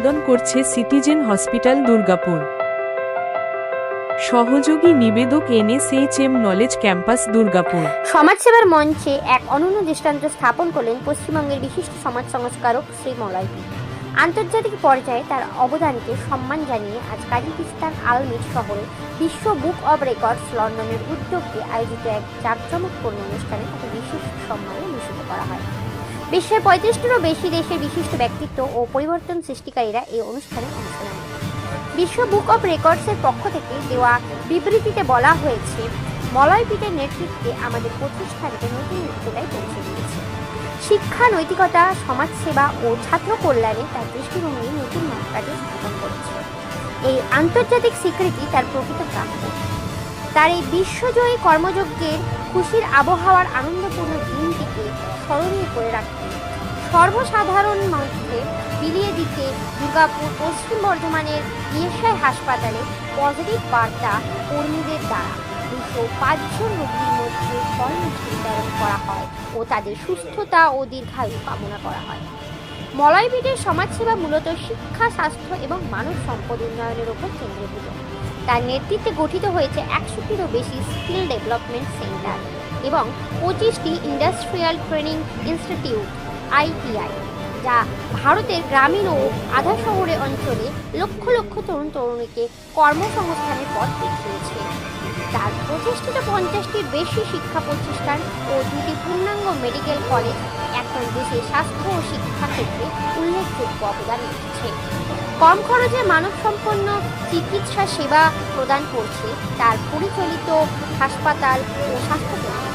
উদ্বোধন করছে citizen hospital Durgapur. সহযোগী নিবেদক NSHM নলেজ ক্যাম্পাস দুর্গাপুর। সমাজসেবার মঞ্চে এক অনন্য দৃষ্টান্ত স্থাপন করলেন পশ্চিমবঙ্গের বিশিষ্ট সমাজ সংস্কারক শ্রী মলয়। আন্তর্জাতিক পর্যায়ে তার অবদানকে সম্মান জানিয়ে আজ কাজাকিস্তান আলমিট শহরে বিশ্ব বুক অব রেকর্ডস লন্ডনের উদ্যোগে আয়োজিত এক জাঁকজমকপূর্ণ অনুষ্ঠানে তাকে বিশেষ সম্মানে ভূষিত করা হয়। বিশ্বের 35টিরও বেশি দেশের বিশিষ্ট ব্যক্তিত্ব ও পরিবর্তন সৃষ্টিকারীরা এই অনুষ্ঠানে অংশ নেন। বিশ্ব বুক অব রেকর্ডসের পক্ষ থেকে দেওয়া বিবৃতিতে বলা হয়েছে, মলয়পীঠের নেতৃত্বে আমাদের প্রতিষ্ঠানকে নতুন উচ্চতায় পৌঁছে দিয়েছে। শিক্ষা, নৈতিকতা, সমাজসেবা ও ছাত্র কল্যাণে তার দৃষ্টিভঙ্গি নতুন মাত্রাকে স্থাপন করেছে। এই আন্তর্জাতিক স্বীকৃতি তার প্রকৃত প্রাপ্য। তার এই বিশ্বজয়ী কর্মযজ্ঞের খুশির আবহাওয়ার আনন্দপূর্ণ দিনটিকে স্মরণীয় করে রাখতে, সর্বসাধারণ মধ্যে বিলিয়ে দিতে দুর্গাপুর পশ্চিম বর্ধমানের ইএসআই হাসপাতালে পজিটিভ বার্তা কর্মীদের দ্বারা 205 জন রোগীর মধ্যে ফল বিতরণ করা হয় ও তাদের সুস্থতা ও দীর্ঘায়ু কামনা করা হয়। মলয়পীঠের সমাজসেবা মূলত শিক্ষা, স্বাস্থ্য এবং মানব সম্পদ উন্নয়নের উপর কেন্দ্রীভূত। তার নেতৃত্বে গঠিত হয়েছে 100টিরও বেশি স্কিল ডেভেলপমেন্ট সেন্টার এবং 25টি ইন্ডাস্ট্রিয়াল ট্রেনিং ইনস্টিটিউট ITI, যা ভারতের গ্রামীণ ও আধা শহরে অঞ্চলে লক্ষ লক্ষ তরুণ তরুণীকে কর্মসংস্থানের পথ দেখিয়েছে। তার প্রতিষ্ঠিত 50টির বেশি শিক্ষা প্রতিষ্ঠান ও 2টি পূর্ণাঙ্গ মেডিকেল কলেজ এখন দেশের স্বাস্থ্য ও শিক্ষা ক্ষেত্রে উল্লেখযোগ্য অবদান রেখেছে। কম খরচে মানবসম্পন্ন চিকিৎসা সেবা প্রদান করছে তার পরিচালিত হাসপাতাল ও স্বাস্থ্যকেন্দ্র,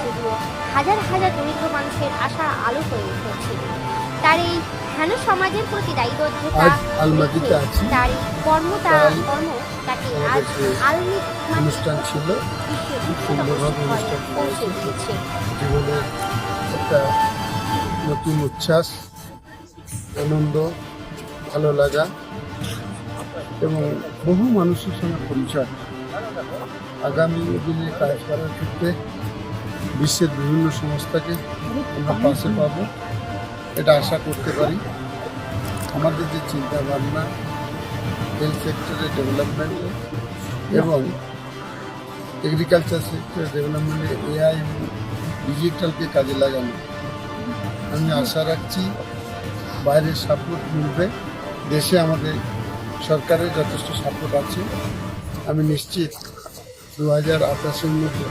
যেগুলো হাজার হাজার দরিদ্র মানুষের আশার আলো হয়ে উঠেছে। তার এই হেন সমাজের প্রতি দায়িত্বতা, তার কর্ম তাকে আজ আলমিট অনুষ্ঠান ছিল, পৌঁছে দিয়েছে। জীবনে একটা নতুন উচ্ছ্বাস, আনন্দ, ভালো লাগা এবং বহু মানুষের সঙ্গে পরিচয়। আগামী দিনে কাজ করার ক্ষেত্রে বিশ্বের বিভিন্ন সংস্থাকে আমরা পাশে পাবো, এটা আশা করতে পারি। আমাদের যে চিন্তা ভাবনা হেলথ সেক্টরের ডেভেলপমেন্টে এবং এগ্রিকালচার সেক্টরের ডেভেলপমেন্টে AI এবং ডিজিটালকে কাজে লাগানো, আমি আশা রাখছি বাইরের সাপোর্ট মিলবে। দেশে আমাদের সরকারের যথেষ্ট সাপোর্ট আছে। আমি নিশ্চিত 2028-এর মধ্যে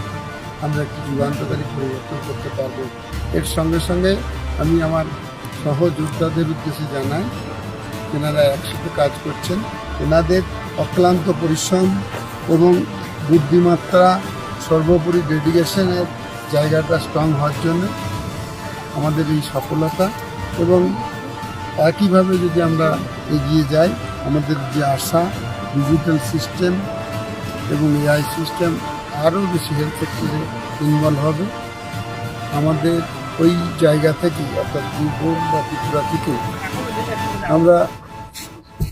আমরা একটি যুগান্তকারী পরিবর্তন করতে পারব। এর সঙ্গে সঙ্গে আমি আমার সহযোদ্ধাদের উদ্দেশ্যে জানাই, এনারা একসাথে কাজ করছেন। এনাদের অক্লান্ত পরিশ্রম এবং বুদ্ধিমাত্রা, সর্বোপরি ডেডিকেশনের জায়গাটা স্ট্রং হওয়ার জন্য আমাদের এই সফলতা। এবং একইভাবে যদি আমরা এগিয়ে যাই, আমাদের যে আশা ডিজিটাল সিস্টেম এবং AI সিস্টেম আরও বেশি হেলথ সেক্টরে ইনভলভ হবে, আমাদের ওই জায়গা থেকে অর্থাৎ বীরভূম বা ত্রিপুরা থেকে আমরা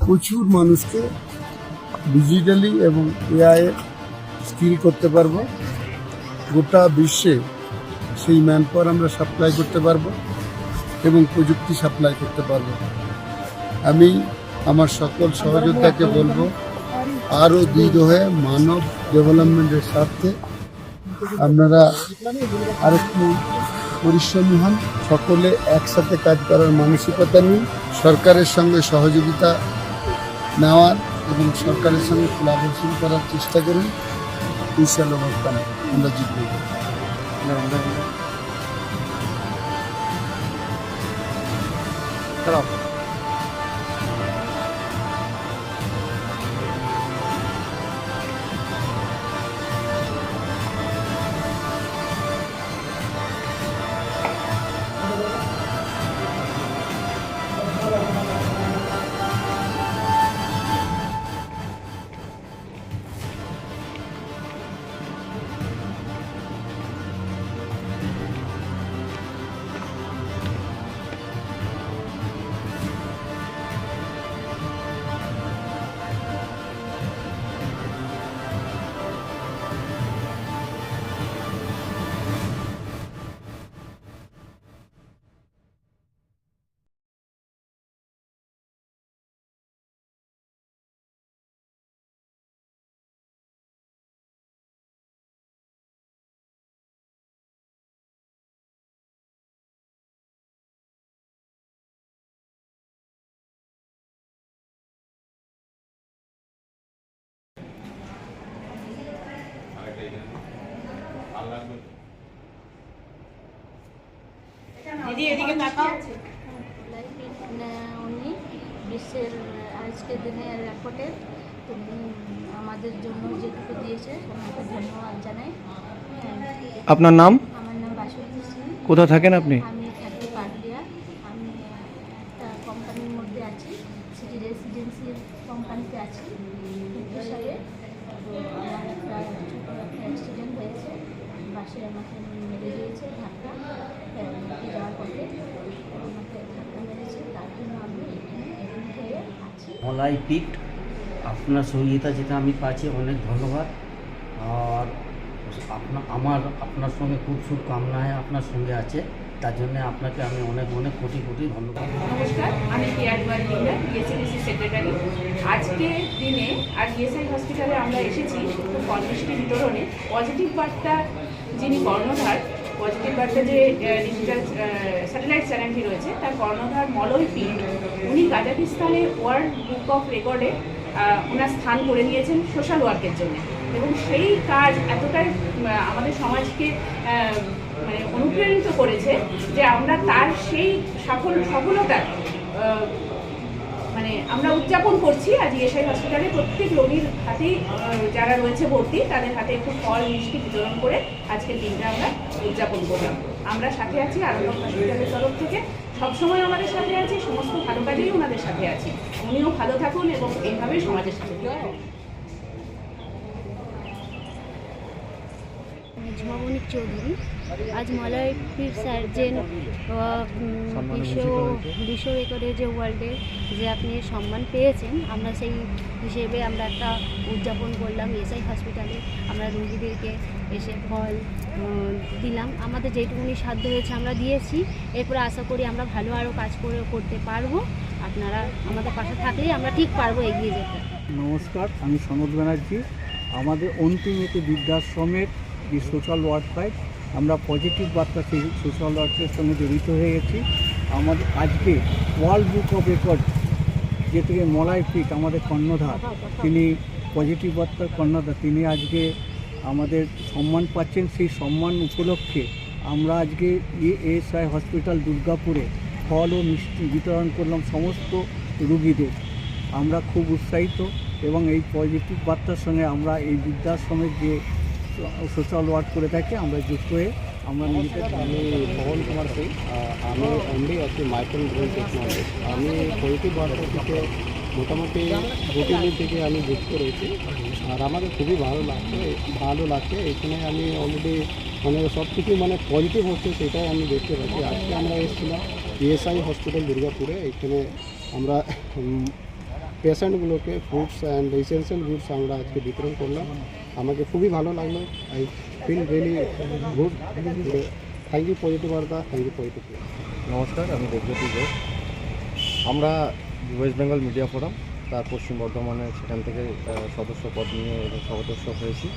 প্রচুর মানুষকে ডিজিটালি এবং AI স্কিল করতে পারবো। গোটা বিশ্বে সেই ম্যানপাওয়ার আমরা সাপ্লাই করতে পারবো এবং প্রযুক্তি সাপ্লাই করতে পারবো। আমি আমার সকল সহযোদ্ধাকে বলবো, আরও দৃঢ় হয়ে মানব ডেভেলপমেন্টের স্বার্থে আপনারা আরেকটু পরিশ্রমী হন, সকলে একসাথে কাজ করার মানসিকতা নিন, সরকারের সঙ্গে সহযোগিতা নেওয়ার এবং সরকারের সঙ্গে কোলাবোরেশন করার চেষ্টা করুন। ইনশাআল্লাহ আমরা জিতব। দিদি এদিকে তাকাও। উনি বিশ্বের আজকের দিনে রেকর্ডের আমাদের জন্য যেটুকু দিয়েছে ওনাকে ধন্যবাদ জানাই। আপনার নাম? আমার নাম বাসন্তী সিং। কোথায় থাকেন আপনি? আমি থাকি পাটলিয়া। আমি একটা কোম্পানির মধ্যে আছি, সিটি রেসিডেন্সির কোম্পানিতে আছি। সালে আমার একটা ছোটো একটা অ্যাক্সিডেন্ট হয়েছে, বাসে আমাকে মেরে দিয়েছে ধাক্কা যাওয়ার পথে আমাকে ধাক্কা মেরেছে, তার জন্য আমি এখানে অ্যাডমিট হয়ে আছি। মলাই পিট আপনার সহযোগিতা যেটা আমি পাচ্ছি অনেক ধন্যবাদ। আর আপনার সঙ্গে খুব শুভকামনায় আপনার সঙ্গে আছে, তার জন্য আপনাকে আমি অনেক অনেক কোটি কোটি ধন্যবাদ। নমস্কার, আমি কেয়ার লিন্ডা, ইএসএডিসি সেক্রেটারি। আজকের দিনে আর ইএসআই হসপিটালে আমরা এসেছি ফল মিষ্টি বিতরণে। পজিটিভ বার্তা যিনি কর্ণধার, পজিটিভ বার্তা যে ডিজিটাল স্যাটেলাইট চ্যানেলটি রয়েছে তার কর্ণধার মলয় পিট, উনি কাজাকিস্তানের ওয়ার্ল্ড বুক অফ রেকর্ডে ওনার স্থান করে নিয়েছেন সোশ্যাল ওয়ার্কের জন্য। এবং সেই কাজ এতটাই আমাদের সমাজকে মানে অনুপ্রাণিত করেছে যে আমরা তার সেই সফলতা মানে আমরা উদযাপন করছি। আজ ইএসআই হসপিটালে প্রত্যেক রোগীর হাতেই যারা রয়েছে ভর্তি তাদের হাতে একটু ফল মিষ্টি বিতরণ করে আজকের দিনটা আমরা উদযাপন করলাম। আমরা সাথে আছি আরণ্যক হসপিটালের তরফ থেকে, সবসময় আমাদের সাথে আছি, সমস্ত ভালো কাজেই ওনাদের সাথে আছি। উনিও ভালো থাকুন এবং এইভাবেই সমাজের সাথে থাকুন। ঝুমামণি চৌধুরী। আজ মলয় পিট স্যার যে বিশ্ব রেকর্ডে যে ওয়ার্ল্ডে যে আপনি সম্মান পেয়েছেন, আমরা সেই হিসেবে আমরা একটা উদযাপন করলাম ইএসআই হসপিটালে। আমরা রোগীদেরকে এসে ফল দিলাম, আমাদের যেটুকুনি সাধ্য হয়েছে আমরা দিয়েছি। এরপরে আশা করি আমরা ভালো আরও কাজ করতে পারবো। আপনারা আমাদের পাশে থাকলেই আমরা ঠিক পারবো এগিয়ে যেতে। নমস্কার, আমি সনদ ব্যানার্জি। আমাদের অন্তিমত বৃদ্ধাশ্রমের যে সোশ্যাল ওয়ার্কার, আমরা পজিটিভ বার্তা সেই সোশ্যাল ওয়ার্কের সঙ্গে জড়িত হয়ে গেছি। আমাদের আজকে ওয়ার্ল্ড বুক অফ রেকর্ড যে থেকে মলয় পিট আমাদের কর্ণধার, তিনি পজিটিভ বার্তার কর্ণধার, তিনি আজকে আমাদের সম্মান পাচ্ছেন। সেই সম্মান উপলক্ষে আমরা আজকে ইএসআই হসপিটাল দুর্গাপুরে ফল ও মিষ্টি বিতরণ করলাম সমস্ত রুগীদের। আমরা খুব উৎসাহিত এবং এই পজিটিভ বার্তার সঙ্গে আমরা এই বৃদ্ধাশ্রমের যে সোশ্যাল ওয়ার্ক করে থাকি আমরা যুক্ত হয়ে আমরা নিজেদের। আমি পবন কুমার সিং, আমি এমডি আছি মাইক্রো গ্রিন টেকনোলজি। আমি পজিটিভ বার্তা থেকে মোটামুটি 2 দিন থেকে আমি যুক্ত রয়েছি, আর আমাদের খুবই ভালো লাগছে। এখানে আমি অলরেডি মানে সব কিছু মানে পজিটিভ হচ্ছে সেটাই আমি দেখতে পাচ্ছি। আজকে আমরা এসেছিলাম ইএসআই হসপিটাল দুর্গাপুরে। এখানে আমরা পেশেন্টগুলোকে ফ্রুটস অ্যান্ড এসেন্সিয়াল গুডস আমরা আজকে বিতরণ করলাম। আমাকে খুবই ভালো লাগলো। I feel really good. Thank you positive বার্তা, থ্যাংক ইউ পজিটিভ। নমস্কার, আমি দেবজ্যোতি ঘোষ। আমরা ওয়েস্ট বেঙ্গল মিডিয়া ফোরাম তার পশ্চিম বর্ধমানে সেখান থেকে সদস্য পদ নিয়ে সদস্য হয়েছি।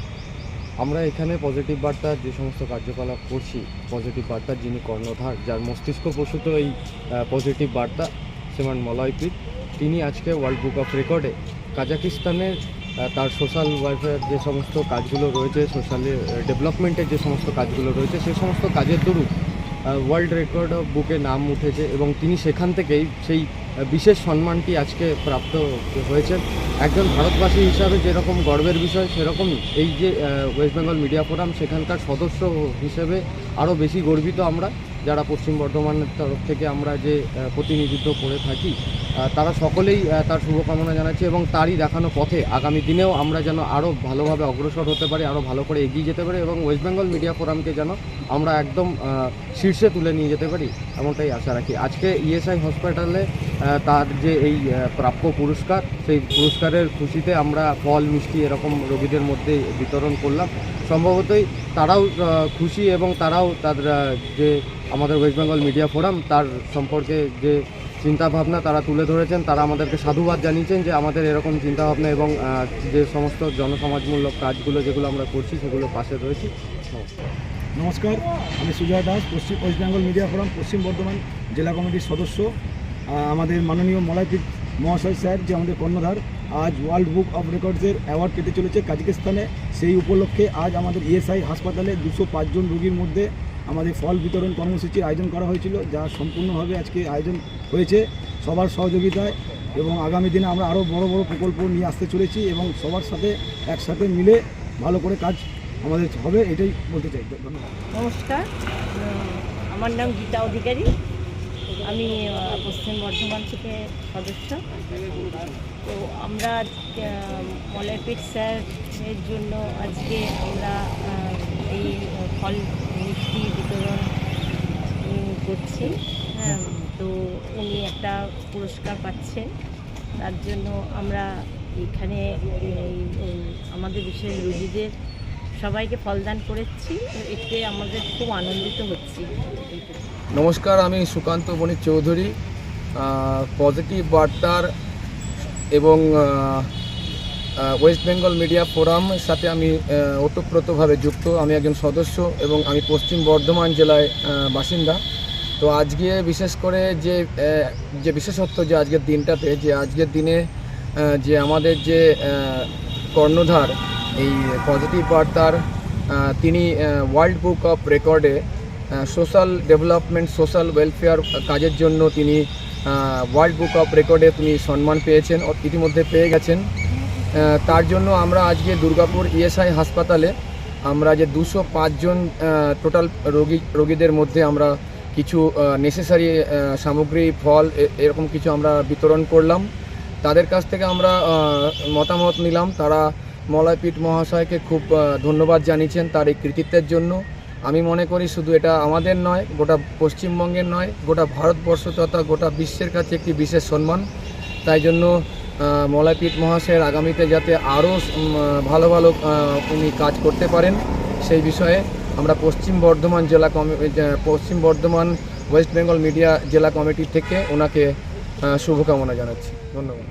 আমরা এখানে পজিটিভ বার্তার যে সমস্ত কার্যকলাপ করছি, পজিটিভ বার্তার যিনি কর্ণধার, যার মস্তিষ্ক প্রসূত এই পজিটিভ বার্তা, শ্রীমান মলয় পিট, তিনি আজকে ওয়ার্ল্ড বুক অফ রেকর্ডে কাজাকিস্তানের তার সোশ্যাল ওয়েলফেয়ার যে সমস্ত কাজগুলো রয়েছে, সোশ্যাল ডেভেলপমেন্টের যে সমস্ত কাজগুলো রয়েছে, সে সমস্ত কাজের দরুন ওয়ার্ল্ড রেকর্ড বুকে নাম উঠেছে এবং তিনি সেখান থেকেই সেই বিশেষ সম্মানটি আজকে প্রাপ্ত হয়েছেন। একজন ভারতবাসী হিসাবে যেরকম গর্বের বিষয়, সেরকমই এই যে ওয়েস্ট বেঙ্গল মিডিয়া ফোরাম সেখানকার সদস্য হিসেবে আরও বেশি গর্বিত আমরা, যারা পশ্চিম বর্ধমানের তরফ থেকে আমরা যে প্রতিনিধিত্ব করে থাকি। তারা সকলেই তার শুভকামনা জানাচ্ছি এবং তারই দেখানো পথে আগামী দিনেও আমরা যেন আরও ভালোভাবে অগ্রসর হতে পারি, আরও ভালো করে এগিয়ে যেতে পারি এবং ওয়েস্ট বেঙ্গল মিডিয়া ফোরামকে যেন আমরা একদম শীর্ষে তুলে নিয়ে যেতে পারি, এমনটাই আশা রাখি। আজকে ইএসআই হসপিটালে তার যে এই প্রাপ্য পুরস্কার, সেই পুরস্কারের খুশিতে আমরা ফল মিষ্টি এরকম রোগীদের মধ্যে বিতরণ করলাম। সম্ভবতই তারাও খুশি এবং তারাও তার যে আমাদের ওয়েস্ট বেঙ্গল মিডিয়া ফোরাম তার সম্পর্কে যে চিন্তাভাবনা তারা তুলে ধরেছেন, তারা আমাদেরকে সাধুবাদ জানিয়েছেন যে আমাদের এরকম চিন্তাভাবনা এবং যে সমস্ত জনসমাজমূলক কাজগুলো যেগুলো আমরা করছি সেগুলো পাশে রয়েছি। নমস্কার, আমি Sujoy Das, West Bengal media forum Paschim Bardhaman জেলা কমিটির সদস্য। আমাদের মাননীয় মলয় পিট মহাশয় স্যার যে আমাদের কর্ণধার, আজ ওয়ার্ল্ড বুক অফ রেকর্ডসের অ্যাওয়ার্ড পেতে চলেছে কাজাকিস্তানে। সেই উপলক্ষে আজ আমাদের ইএসআই হাসপাতালে 205 জন রোগীর মধ্যে আমাদের ফল বিতরণ কর্মসূচির আয়োজন করা হয়েছিল, যা সম্পূর্ণভাবে আজকে আয়োজন হয়েছে সবার সহযোগিতায়। এবং আগামী দিনে আমরা আরও বড় বড় প্রকল্প নিয়ে আসতে চলেছি এবং সবার সাথে একসাথে মিলে ভালো করে কাজ আমাদের হবে, এটাই বলতে চাই। ধন্যবাদ। নমস্কার, আমার নাম গীতা অধিকারী, আমি পশ্চিম বর্ধমান থেকে সদস্য। তো আমরা মলয়পীঠ স্যারের জন্য আজকে আমরা এই ফল মিষ্টি বিতরণ করছি। হ্যাঁ, তো উনি একটা পুরস্কার পাচ্ছেন, তার জন্য আমরা এখানে আমাদের বিশেষ রোগীদের সবাইকে ফলদান করেছি, এতে আমাদের খুব আনন্দিত হচ্ছি। নমস্কার, আমি সুকান্ত বণিক চৌধুরী, পজিটিভ বার্তার এবং ওয়েস্ট বেঙ্গল মিডিয়া ফোরামের সাথে আমি ওতপ্রোতভাবে যুক্ত। আমি একজন সদস্য এবং আমি পশ্চিম বর্ধমান জেলায় বাসিন্দা। তো আজকে বিশেষ করে যে বিশেষত্ব যে আজকের দিনটাতে, যে আজকের দিনে যে আমাদের যে কর্ণধার এই পজিটিভ বার্তার, তিনি ওয়ার্ল্ড বুক অফ রেকর্ডে সোশ্যাল ডেভেলপমেন্ট, সোশ্যাল ওয়েলফেয়ার কাজের জন্য তিনি ওয়ার্ল্ড বুক অফ রেকর্ডে তিনি সম্মান পেয়েছেন, ইতিমধ্যে পেয়ে গেছেন। তার জন্য আমরা আজকে দুর্গাপুর ইএসআই হাসপাতালে আমরা যে 205 জন টোটাল রোগীদের মধ্যে আমরা কিছু নেসেসারি সামগ্রী, ফল এরকম কিছু আমরা বিতরণ করলাম। তাদের কাছ থেকে আমরা মতামত নিলাম। তারা মলয়পীঠ মহাশয়কে খুব ধন্যবাদ জানিয়েছেন তার এই কৃতিত্বের জন্য। আমি মনে করি শুধু এটা আমাদের নয়, গোটা পশ্চিমবঙ্গের নয়, গোটা ভারতবর্ষ তথা গোটা বিশ্বের কাছে একটি বিশেষ সম্মান। তাই জন্য মলয়পীঠ মহাশয়ের আগামীতে যাতে আরও ভালো ভালো উনি কাজ করতে পারেন, সেই বিষয়ে আমরা পশ্চিম বর্ধমান ওয়েস্ট বেঙ্গল মিডিয়া জেলা কমিটি থেকে ওনাকে শুভকামনা জানাচ্ছি। ধন্যবাদ।